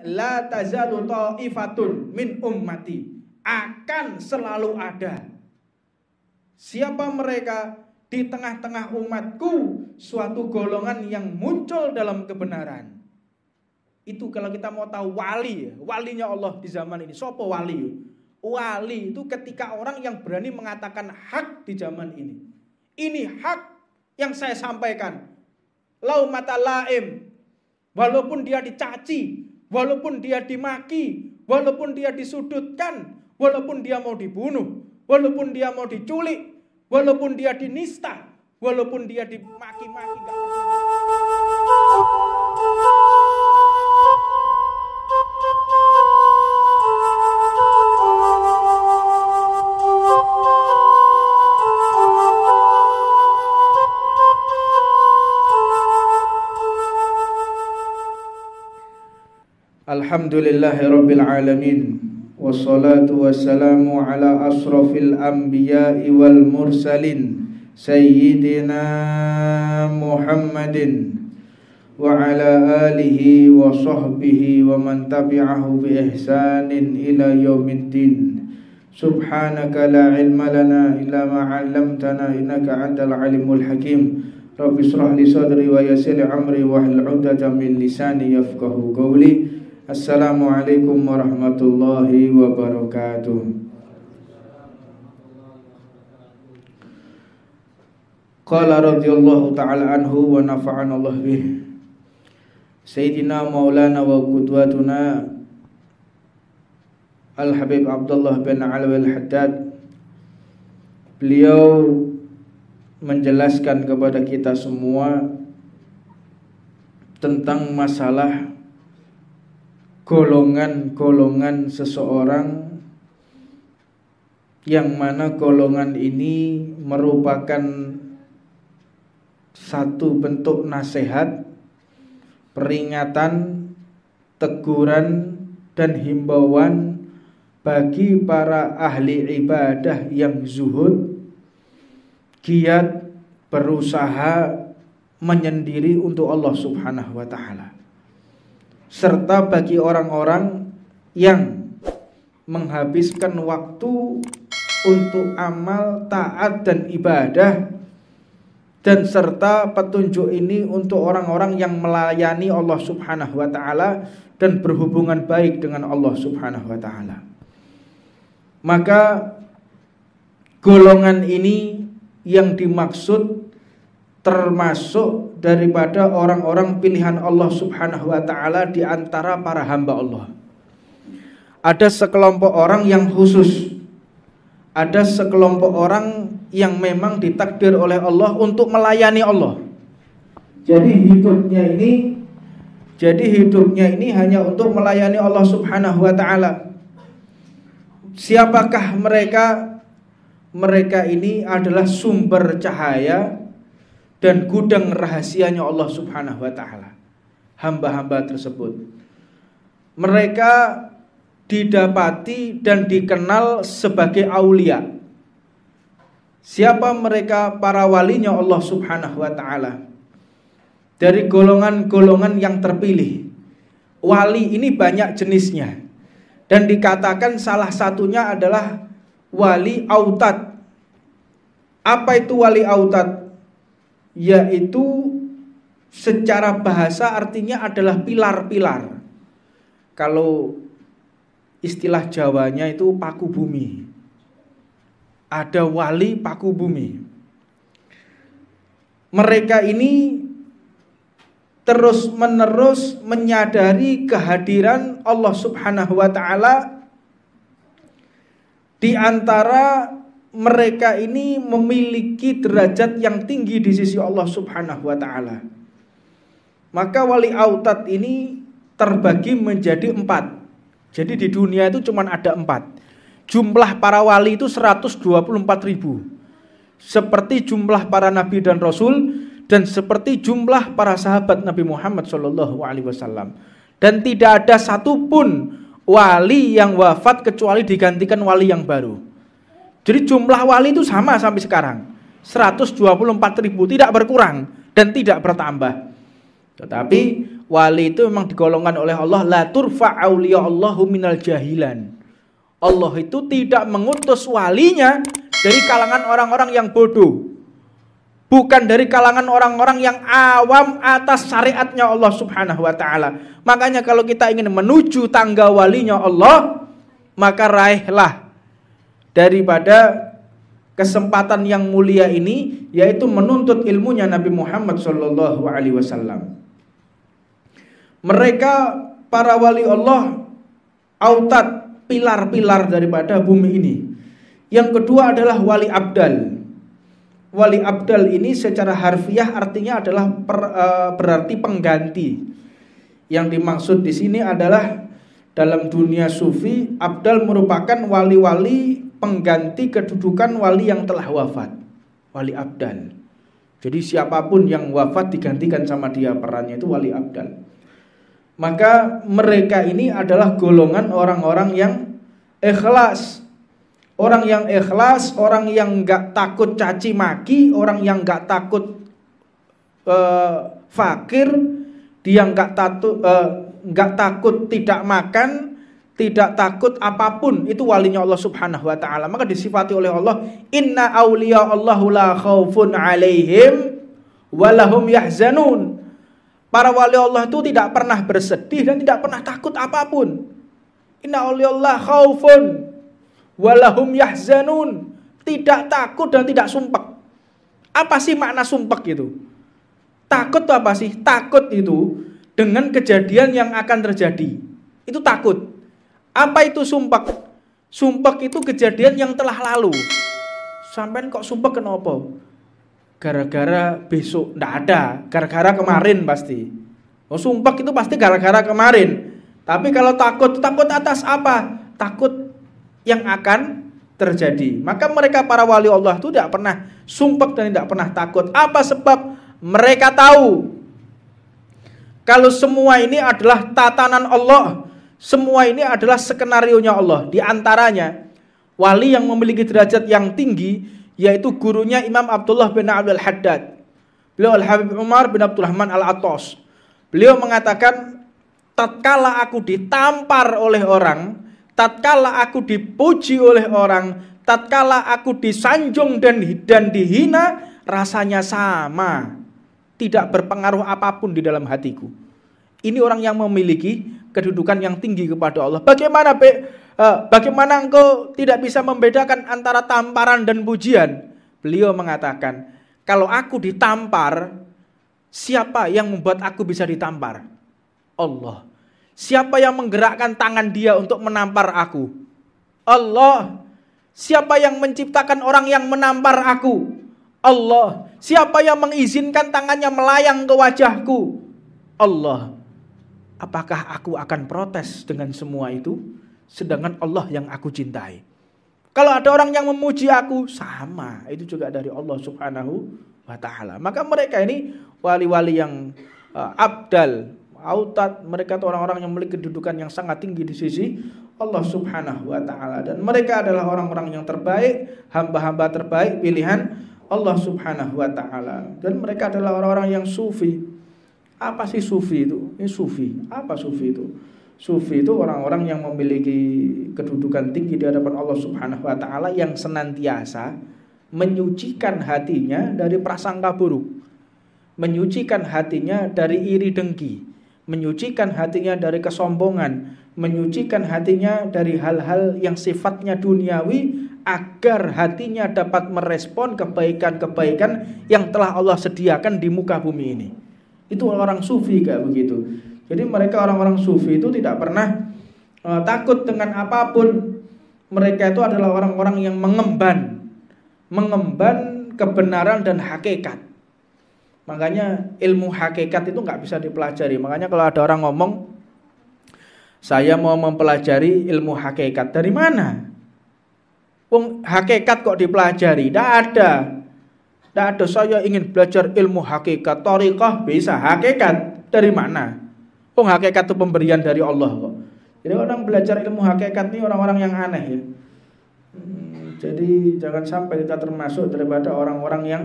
la tazalu ta'ifatun min ummati, akan selalu ada. Siapa mereka? Di tengah-tengah umatku suatu golongan yang muncul dalam kebenaran. Itu kalau kita mau tahu wali, walinya Allah di zaman ini. Sopo wali? Wali itu ketika orang yang berani mengatakan hak di zaman ini. Ini hak yang saya sampaikan. Lau mata laim, walaupun dia dicaci, walaupun dia dimaki, walaupun dia disudutkan, walaupun dia mau dibunuh, walaupun dia mau diculik, walaupun dia dinista, walaupun dia dimaki-maki, gak Alhamdulillahirabbil alamin. Wassalatu wassalamu ala asrafil anbiya'i wal mursalin Sayyidina Muhammadin wa ala alihi wa sahbihi wa man tabi'ahu bi ihsanin ila yaumiddin. Subhanaka la ilma lana illa ma 'allamtana innaka antal alimul hakim. Rabbi shrah li sadri wa yassir li amri wa hlul 'uqdatam min lisani yafqahu qawli. Assalamualaikum warahmatullahi wabarakatuh. Qala radhiyallahu ta'ala anhu wa nafa'ana Allah bih. Sayyidina Maulana wa qudwatuna Al-Habib Abdullah bin Alwi Al-Haddad. Beliau menjelaskan kepada kita semua tentang masalah golongan-golongan seseorang, yang mana golongan ini merupakan satu bentuk nasihat, peringatan, teguran, dan himbauan bagi para ahli ibadah yang zuhud, giat berusaha menyendiri untuk Allah Subhanahu wa ta'ala, serta bagi orang-orang yang menghabiskan waktu untuk amal, taat, dan ibadah, dan serta petunjuk ini untuk orang-orang yang melayani Allah Subhanahu wa ta'ala dan berhubungan baik dengan Allah Subhanahu wa ta'ala. Maka golongan ini yang dimaksud termasuk daripada orang-orang pilihan Allah Subhanahu wa ta'ala di antara para hamba Allah. Ada sekelompok orang yang khusus, ada sekelompok orang yang memang ditakdir oleh Allah untuk melayani Allah. Jadi hidupnya ini hanya untuk melayani Allah Subhanahu wa ta'ala. Siapakah mereka? Mereka ini adalah sumber cahaya dan gudang rahasianya Allah Subhanahu wa ta'ala. Hamba-hamba tersebut, mereka didapati dan dikenal sebagai aulia. Siapa mereka? Para walinya Allah Subhanahu wa ta'ala, dari golongan-golongan yang terpilih. Wali ini banyak jenisnya, dan dikatakan salah satunya adalah wali autad. Apa itu wali autad? Yaitu secara bahasa artinya adalah pilar-pilar. Kalau istilah Jawanya itu paku bumi. Ada wali paku bumi. Mereka ini terus-menerus menyadari kehadiran Allah Subhanahu wa ta'ala. Di antara mereka ini memiliki derajat yang tinggi di sisi Allah Subhanahu wa ta'ala. Maka wali autad ini terbagi menjadi 4. Jadi di dunia itu cuma ada 4. Jumlah para wali itu 124.000. Seperti jumlah para nabi dan rasul, dan seperti jumlah para sahabat Nabi Muhammad SAW. Dan tidak ada satupun wali yang wafat kecuali digantikan wali yang baru. Jadi jumlah wali itu sama sampai sekarang, 124.000, tidak berkurang dan tidak bertambah. Tetapi wali itu memang digolongkan oleh Allah, la turfa auliya Allahu minal jahilan. Allah itu tidak mengutus walinya dari kalangan orang-orang yang bodoh, bukan dari kalangan orang-orang yang awam atas syariatnya Allah Subhanahu wa ta'ala. Makanya kalau kita ingin menuju tangga walinya Allah, maka raihlah daripada kesempatan yang mulia ini, yaitu menuntut ilmunya Nabi Muhammad SAW. Mereka para wali Allah, autad, pilar-pilar daripada bumi ini. Yang kedua adalah wali abdal. Wali abdal ini secara harfiah artinya adalah berarti pengganti. Yang dimaksud di sini adalah dalam dunia sufi, abdal merupakan wali-wali pengganti kedudukan wali yang telah wafat. Wali abdal. Jadi siapapun yang wafat digantikan sama dia perannya, itu wali abdal. Maka mereka ini adalah golongan orang-orang yang ikhlas. Orang yang ikhlas, orang yang gak takut caci maki, orang yang gak takut fakir, dia gak takut tidak makan, tidak takut apapun, itu walinya Allah Subhanahu wa ta'ala. Maka disifati oleh Allah, inna awliya Allahu la khaufun alaihim walahum yahzanun. Para wali Allah itu tidak pernah bersedih dan tidak pernah takut apapun. Inna awliya Allah khaufun walahum yahzanun. Tidak takut dan tidak sumpek. Apa sih makna sumpek itu? Takut itu apa sih? Takut itu dengan kejadian yang akan terjadi. Itu takut. Apa itu sumpek? Sumpek itu kejadian yang telah lalu. Sampean kok sumpek kenapa? Gara-gara besok. Nggak ada. Gara-gara kemarin pasti. Oh, sumpek itu pasti gara-gara kemarin. Tapi kalau takut, takut atas apa? Takut yang akan terjadi. Maka mereka para wali Allah itu tidak pernah sumpek dan tidak pernah takut. Apa sebab? Mereka tahu kalau semua ini adalah tatanan Allah. Semua ini adalah skenarionya Allah. Di antaranya wali yang memiliki derajat yang tinggi, yaitu gurunya Imam Abdullah bin Abdul Haddad. Beliau Al-Habib Umar bin Abdurrahman Al-Attas. Beliau mengatakan, tatkala aku ditampar oleh orang, tatkala aku dipuji oleh orang, tatkala aku disanjung dan dihina, rasanya sama. Tidak berpengaruh apapun di dalam hatiku. Ini orang yang memiliki kedudukan yang tinggi kepada Allah. Bagaimana engkau tidak bisa membedakan antara tamparan dan pujian? Beliau mengatakan, kalau aku ditampar, siapa yang membuat aku bisa ditampar? Allah. Siapa yang menggerakkan tangan dia untuk menampar aku? Allah. Siapa yang menciptakan orang yang menampar aku? Allah. Siapa yang mengizinkan tangannya melayang ke wajahku? Allah. Apakah aku akan protes dengan semua itu? Sedangkan Allah yang aku cintai. Kalau ada orang yang memuji aku, sama. Itu juga dari Allah Subhanahu wa ta'ala. Maka mereka ini wali-wali yang abdal, autad. Mereka itu orang-orang yang memiliki kedudukan yang sangat tinggi di sisi Allah Subhanahu wa ta'ala. Dan mereka adalah orang-orang yang terbaik, hamba-hamba terbaik, pilihan Allah Subhanahu wa ta'ala. Dan mereka adalah orang-orang yang sufi. Apa sih sufi itu? Ini sufi. Apa sufi itu? Sufi itu orang-orang yang memiliki kedudukan tinggi di hadapan Allah Subhanahu wa ta'ala, yang senantiasa menyucikan hatinya dari prasangka buruk, menyucikan hatinya dari iri dengki, menyucikan hatinya dari kesombongan, menyucikan hatinya dari hal-hal yang sifatnya duniawi, agar hatinya dapat merespon kebaikan-kebaikan yang telah Allah sediakan di muka bumi ini. Itu orang sufi kayak begitu. Jadi mereka orang-orang sufi itu tidak pernah takut dengan apapun. Mereka itu adalah orang-orang yang mengemban kebenaran dan hakikat. Makanya ilmu hakikat itu nggak bisa dipelajari. Makanya kalau ada orang ngomong, saya mau mempelajari ilmu hakikat, dari mana? Hakikat kok dipelajari? Tidak ada. Tidak ada. Saya ingin belajar ilmu hakikat, thariqah bisa. Hakikat dari mana? Hakikat itu pemberian dari Allah kok. Jadi orang belajar ilmu hakikat ini orang-orang yang aneh ya. Jadi jangan sampai kita termasuk daripada orang-orang yang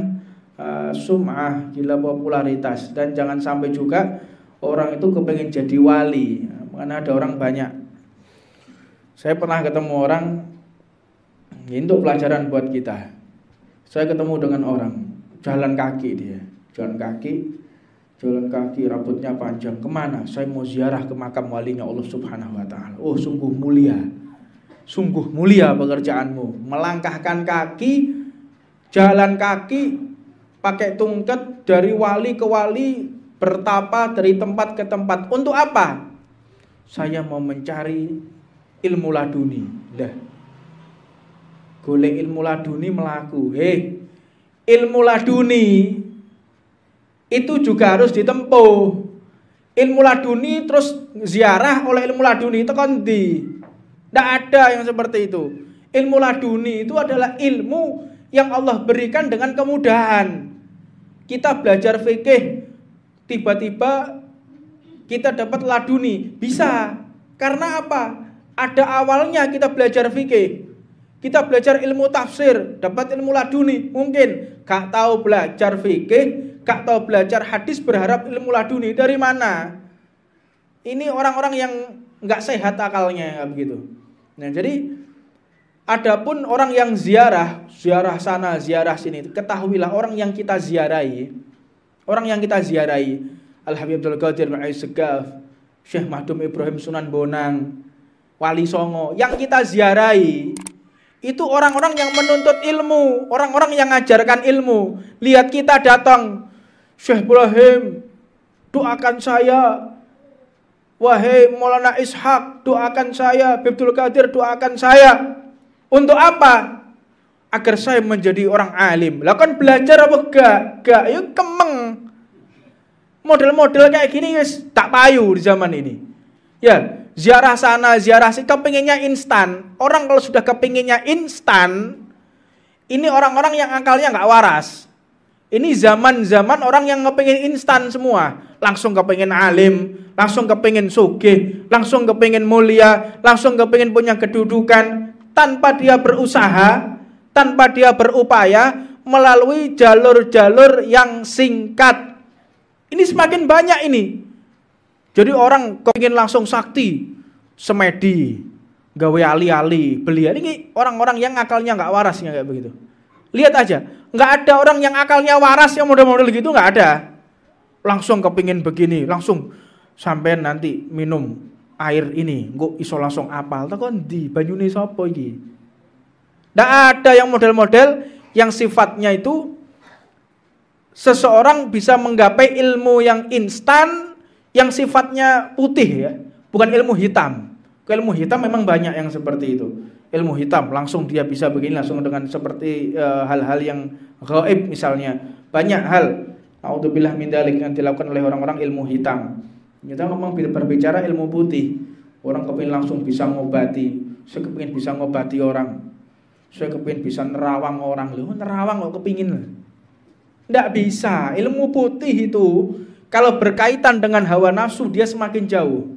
sum'ah, gila popularitas. Dan jangan sampai juga orang itu kepengen jadi wali. Karena ada orang banyak. Saya pernah ketemu orang, ini untuk pelajaran buat kita. Saya ketemu dengan orang, jalan kaki dia, jalan kaki, rambutnya panjang. Kemana? Saya mau ziarah ke makam walinya Allah Subhanahu Wa Taala. Oh, sungguh mulia pekerjaanmu. Melangkahkan kaki, jalan kaki, pakai tungket dari wali ke wali, bertapa dari tempat ke tempat. Untuk apa? Saya mau mencari ilmu laduni. Lah, golek ilmu laduni melaku. Ilmu laduni itu juga harus ditempuh. Ilmu laduni terus ziarah oleh ilmu laduni itu kan tidak ada yang seperti itu. Ilmu laduni itu adalah ilmu yang Allah berikan dengan kemudahan. Kita belajar fikih, tiba-tiba kita dapat laduni. Bisa. Karena apa? Ada awalnya kita belajar fikih. Kita belajar ilmu tafsir, dapat ilmu laduni. Mungkin gak tahu belajar fikih, gak tahu belajar hadis, berharap ilmu laduni. Dari mana? Ini orang-orang yang gak sehat akalnya, begitu. Nah, jadi adapun orang yang ziarah sana, ziarah sini, ketahuilah orang yang kita ziarahi, Al-Habib Abdul Qadir Al-Segaf, Syekh Mahdum Ibrahim Sunan Bonang, Wali Songo, yang kita ziarahi itu orang-orang yang menuntut ilmu, orang-orang yang mengajarkan ilmu. Lihat kita datang, Syekh Ibrahim, doakan saya. Wahai Maulana Ishaq, doakan saya. Abdul Qadir, doakan saya. Untuk apa? Agar saya menjadi orang alim. Lah kan belajar apa gak? Yuk kemeng. Model-model kayak gini guys, tak payu di zaman ini. Ya, ziarah sana, ziarah sini, kepinginnya instan. Orang kalau sudah kepinginnya instan, ini orang-orang yang akalnya nggak waras. Ini zaman-zaman orang yang kepingin instan semua. Langsung kepingin alim, langsung kepingin sugih, langsung kepingin mulia, langsung kepingin punya kedudukan, tanpa dia berusaha, tanpa dia berupaya melalui jalur-jalur yang singkat. Ini semakin banyak ini. Jadi orang kepingin langsung sakti, semedi, gawe ali-ali, beliau. Ini orang-orang yang akalnya nggak waras, kayak begitu. Lihat aja, nggak ada orang yang akalnya waras yang model-model gitu, nggak ada. Langsung kepingin begini, langsung sampai nanti minum air ini, nggak iso langsung apal. Takon di banyune sapa iki? Nggak ada yang model-model yang sifatnya itu seseorang bisa menggapai ilmu yang instan, yang sifatnya putih ya, bukan ilmu hitam. Ilmu hitam memang banyak yang seperti itu. Ilmu hitam langsung dia bisa begini, langsung dengan seperti hal-hal yang gaib misalnya. Banyak hal, naudzubillah min dzalik, yang dilakukan oleh orang-orang ilmu hitam. Kita ngomong berbicara ilmu putih. Orang kepingin langsung bisa ngobati. Saya kepingin bisa ngobati orang. Saya kepingin bisa nerawang orang. Loh, nerawang kok kepingin? Tidak bisa. Ilmu putih itu kalau berkaitan dengan hawa nafsu dia semakin jauh.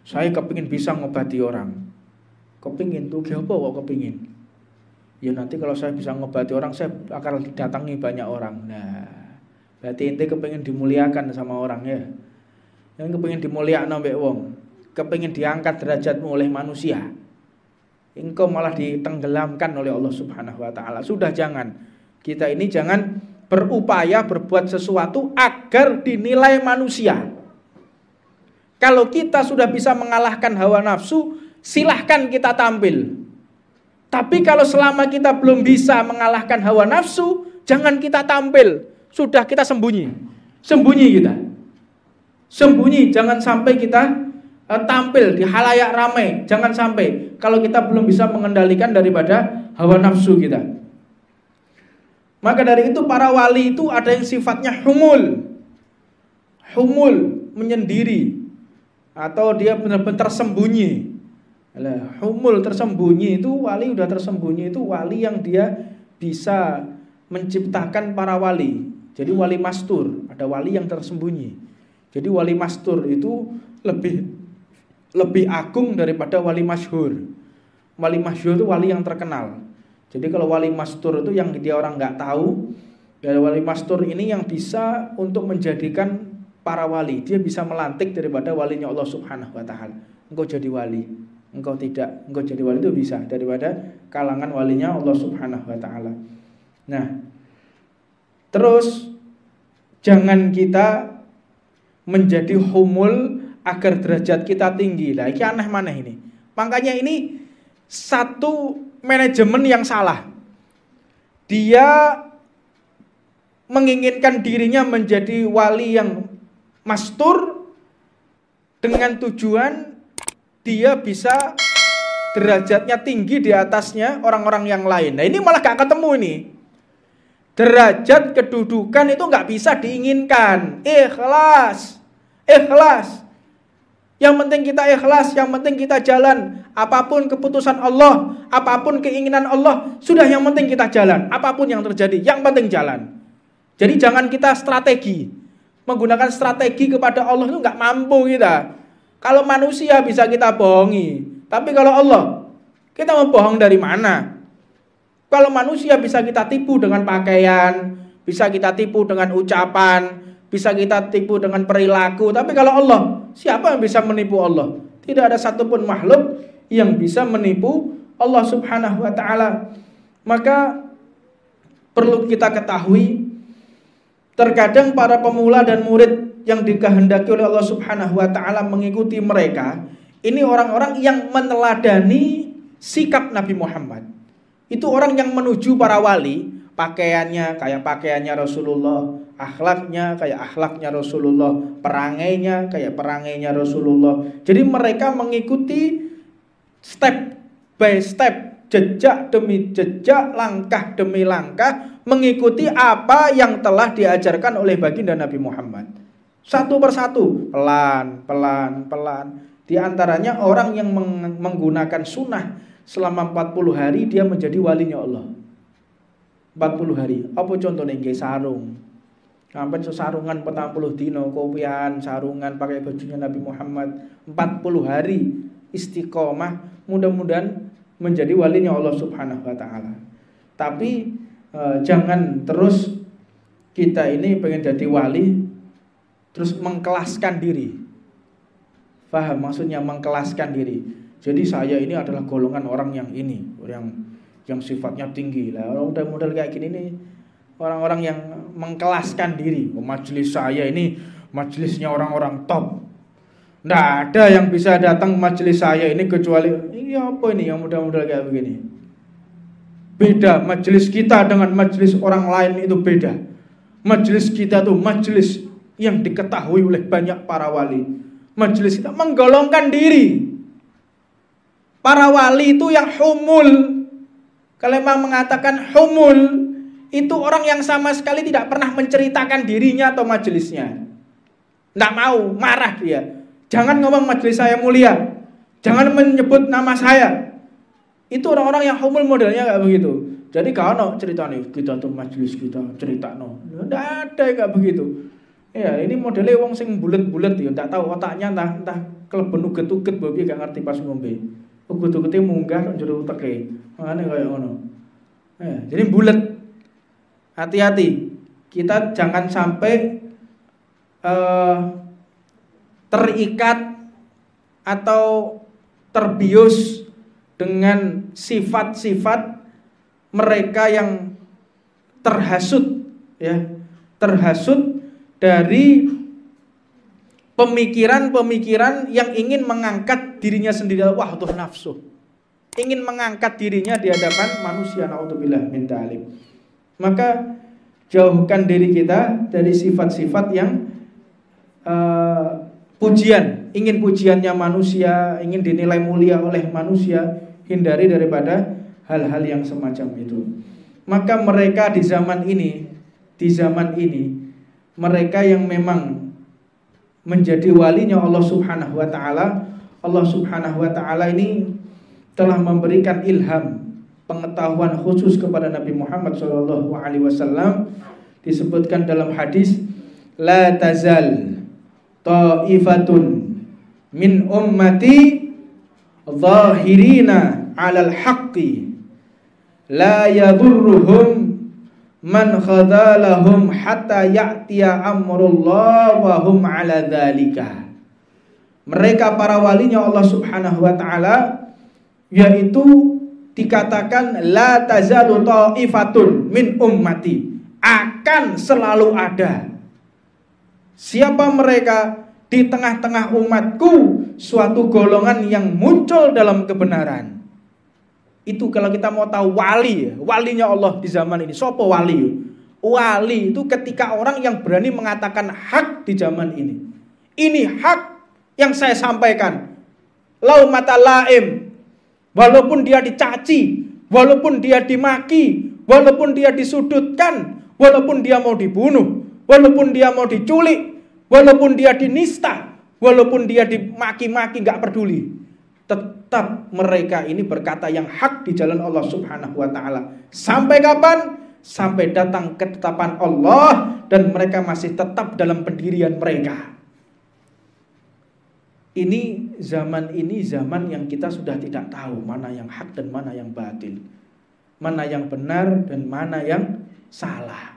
Saya kepingin bisa ngobati orang. Kepingin tuh apa kok kepingin? Ya nanti kalau saya bisa ngobati orang, saya akan didatangi banyak orang. Nah, berarti ente kepingin dimuliakan sama orang ya. Yang kepingin dimuliakan mbek wong, kepingin diangkat derajatmu oleh manusia. Engkau malah ditenggelamkan oleh Allah Subhanahu wa taala. Sudah jangan. Kita ini jangan berupaya berbuat sesuatu agar dinilai manusia. Kalau kita sudah bisa mengalahkan hawa nafsu, silahkan kita tampil. Tapi kalau selama kita belum bisa mengalahkan hawa nafsu, jangan kita tampil. Sudah kita sembunyi. Sembunyi kita. Sembunyi, jangan sampai kita tampil di halayak ramai. Jangan sampai kalau kita belum bisa mengendalikan daripada hawa nafsu kita. Maka dari itu para wali itu ada yang sifatnya humul. Humul, menyendiri. Atau dia benar-benar tersembunyi. Humul, tersembunyi itu wali, udah tersembunyi itu wali yang dia bisa menciptakan para wali. Jadi wali mastur, ada wali yang tersembunyi. Jadi wali mastur itu lebih agung daripada wali masyhur. Wali masyhur itu wali yang terkenal. Jadi kalau wali mastur itu yang dia orang nggak tahu, dan wali mastur ini yang bisa untuk menjadikan para wali. Dia bisa melantik daripada walinya Allah Subhanahu wa taala. Engkau jadi wali, engkau tidak, engkau jadi wali itu bisa daripada kalangan walinya Allah Subhanahu wa taala. Nah, terus jangan kita menjadi humul agar derajat kita tinggi. Lah iki aneh maneh ini. Makanya ini satu manajemen yang salah. Dia menginginkan dirinya menjadi wali yang mastur dengan tujuan dia bisa derajatnya tinggi di atasnya orang-orang yang lain. Nah ini malah gak ketemu ini. Derajat kedudukan itu gak bisa diinginkan. Ikhlas. Ikhlas. Yang penting kita ikhlas, yang penting kita jalan. Apapun keputusan Allah, apapun keinginan Allah, sudah yang penting kita jalan. Apapun yang terjadi, yang penting jalan. Jadi jangan kita strategi. Menggunakan strategi kepada Allah itu nggak mampu kita. Kalau manusia bisa kita bohongi. Tapi kalau Allah, kita mau bohong dari mana? Kalau manusia bisa kita tipu dengan pakaian, bisa kita tipu dengan ucapan, bisa kita tipu dengan perilaku. Tapi kalau Allah, siapa yang bisa menipu Allah? Tidak ada satupun makhluk yang bisa menipu Allah Subhanahu wa ta'ala. Maka perlu kita ketahui, terkadang para pemula dan murid yang dikehendaki oleh Allah Subhanahu wa ta'ala mengikuti mereka, ini orang-orang yang meneladani sikap Nabi Muhammad. Itu orang yang menuju para wali, pakaiannya kayak pakaiannya Rasulullah, akhlaknya kayak akhlaknya Rasulullah, perangainya kayak perangainya Rasulullah. Jadi mereka mengikuti step by step, jejak demi jejak, langkah demi langkah, mengikuti apa yang telah diajarkan oleh baginda Nabi Muhammad. Satu persatu, pelan, pelan, pelan. Di antaranya orang yang menggunakan sunnah selama 40 hari dia menjadi walinya Allah. 40 hari. Apa contohnya? Nggih sarung. Sampai sarungan 40 dino, kopian, sarungan pakai bajunya Nabi Muhammad 40 hari istiqomah, mudah-mudahan menjadi walinya Allah Subhanahu wa taala. Tapi jangan terus kita ini pengen jadi wali terus mengkelaskan diri. Paham maksudnya mengkelaskan diri. Jadi saya ini adalah golongan orang yang ini, yang sifatnya tinggi. Lah orang model kayak gini nih, orang-orang yang mengkelaskan diri. Majelis saya ini majelisnya orang-orang top. Nggak ada yang bisa datang majelis saya ini kecuali ini apa ini yang model-model kayak begini. Beda majelis kita dengan majelis orang lain itu beda. Majelis kita tuh majelis yang diketahui oleh banyak para wali. Majelis kita menggolongkan diri. Para wali itu yang humul. Kalau memang mengatakan humul, itu orang yang sama sekali tidak pernah menceritakan dirinya atau majelisnya. Nggak mau, marah dia. Jangan ngomong majelis saya mulia, jangan menyebut nama saya. Itu orang-orang yang humul modelnya kayak begitu. Jadi kalau cerita nih, kita tuh majelis kita cerita no, nggak ada kayak begitu. Ya ini modelnya wong sing bulet-bulet ya, nggak tahu otaknya entah keleben uget-uget, babi gak ngerti pas ngombe. Uget-ugetnya munggah kok jero uteke. Makane kayak ngono. Ya, jadi bulet. Hati-hati. Kita jangan sampai terikat atau terbius dengan sifat-sifat mereka yang terhasut ya, terhasut dari pemikiran-pemikiran yang ingin mengangkat dirinya sendiri. Wah, tuh nafsu. Ingin mengangkat dirinya di hadapan manusia. Na'udzubillah min dzalik. Maka jauhkan diri kita dari sifat-sifat yang pujian, ingin pujiannya manusia, ingin dinilai mulia oleh manusia. Hindari daripada hal-hal yang semacam itu. Maka mereka di zaman ini, mereka yang memang menjadi walinya Allah Subhanahu wa taala, Allah Subhanahu wa taala ini telah memberikan ilham, pengetahuan khusus kepada Nabi Muhammad sallallahu alaihi wasallam. Disebutkan dalam hadis, la tazal ta'ifatun min ummati zahirina 'alal haqqi la yadurruhum man khadalahum hatta ya'tiya amrullah wa hum ala dzalika. Mereka para walinya Allah Subhanahu wa taala, yaitu dikatakan la tazalu ta'ifatun min ummati, akan selalu ada. Siapa mereka? Di tengah-tengah umatku suatu golongan yang muncul dalam kebenaran. Itu kalau kita mau tahu wali, walinya Allah di zaman ini. Sopo wali? Wali itu ketika orang yang berani mengatakan hak di zaman ini. Ini hak yang saya sampaikan. Lau mata laim, walaupun dia dicaci, walaupun dia dimaki, walaupun dia disudutkan, walaupun dia mau dibunuh, walaupun dia mau diculik, walaupun dia dinista, walaupun dia dimaki-maki, gak peduli, tetap mereka ini berkata yang hak di jalan Allah Subhanahu wa taala. Sampai kapan? Sampai datang ketetapan Allah dan mereka masih tetap dalam pendirian mereka. Ini zaman yang kita sudah tidak tahu mana yang hak dan mana yang batil, mana yang benar dan mana yang salah.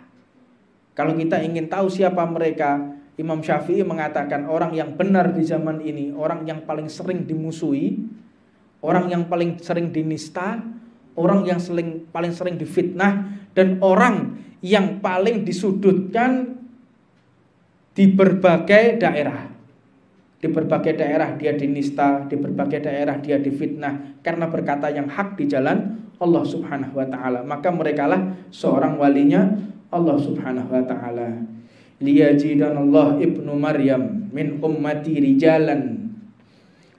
Kalau kita ingin tahu siapa mereka, Imam Syafi'i mengatakan orang yang benar di zaman ini, orang yang paling sering dimusuhi, orang yang paling sering dinista, orang yang paling sering difitnah, dan orang yang paling disudutkan di berbagai daerah. Di berbagai daerah dia dinista, di berbagai daerah dia difitnah karena berkata yang hak di jalan Allah Subhanahu wa taala. Maka merekalah seorang walinya Allah Subhanahu wa taala. Liyajidanallah ibnu Maryam min ummati rijalan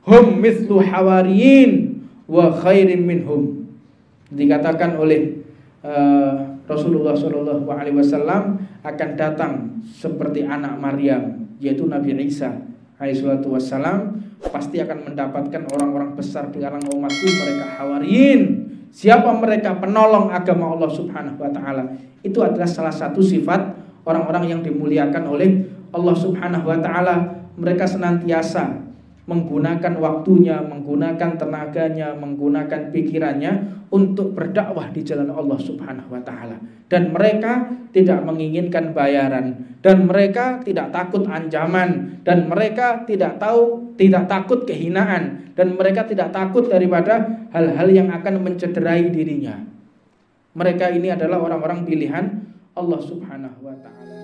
hum mithlu hawariyin wa khairin minhum. Dikatakan oleh Rasulullah SAW akan datang seperti anak Maryam, yaitu Nabi Isa alaihissalatu wassalam, pasti akan mendapatkan orang-orang besar di kalangan umatku, mereka hawariyin. Siapa mereka? Penolong agama Allah Subhanahu wa taala. Itu adalah salah satu sifat orang-orang yang dimuliakan oleh Allah Subhanahu wa taala. Mereka senantiasa menggunakan waktunya, menggunakan tenaganya, menggunakan pikirannya untuk berdakwah di jalan Allah Subhanahu wa taala. Dan mereka tidak menginginkan bayaran, dan mereka tidak takut ancaman, dan mereka tidak takut kehinaan, dan mereka tidak takut daripada hal-hal yang akan mencederai dirinya. Mereka ini adalah orang-orang pilihan Allah Subhanahu wa taala.